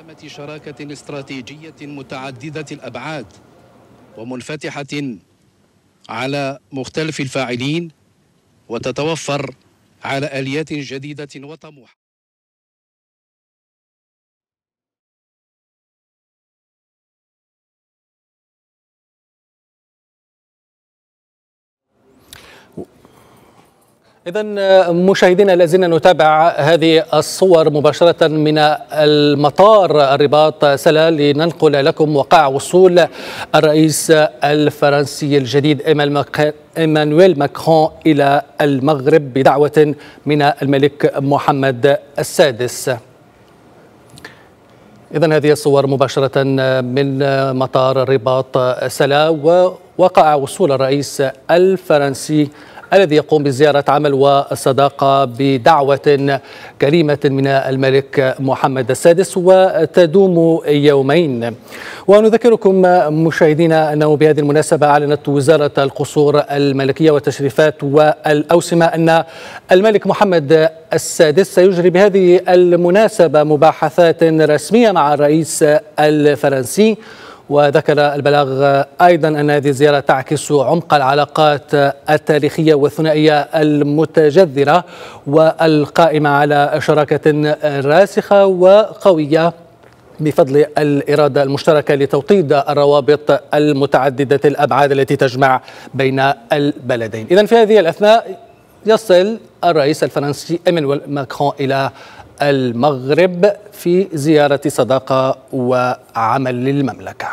علامة شراكة استراتيجية متعددة الأبعاد ومنفتحة على مختلف الفاعلين، وتتوفر على آليات جديدة وطموحة. إذن مشاهدينا الذين نتابع هذه الصور مباشرة من المطار الرباط سلا لننقل لكم وقع وصول الرئيس الفرنسي الجديد إيمانويل ماكرون إلى المغرب بدعوة من الملك محمد السادس. إذن هذه الصور مباشرة من مطار الرباط سلا، ووقع وصول الرئيس الفرنسي الذي يقوم بزيارة عمل وصداقة بدعوة كريمة من الملك محمد السادس وتدوم يومين. ونذكركم مشاهدينا أنه بهذه المناسبة أعلنت وزارة القصور الملكية والتشريفات والأوسمة أن الملك محمد السادس سيجري بهذه المناسبة مباحثات رسمية مع الرئيس الفرنسي. وذكر البلاغ أيضا أن هذه الزيارة تعكس عمق العلاقات التاريخية والثنائية المتجذرة والقائمة على شراكة راسخة وقوية بفضل الإرادة المشتركة لتوطيد الروابط المتعددة الأبعاد التي تجمع بين البلدين. إذن في هذه الأثناء يصل الرئيس الفرنسي إيمانويل ماكرون إلى المغرب في زيارة صداقة وعمل للمملكة.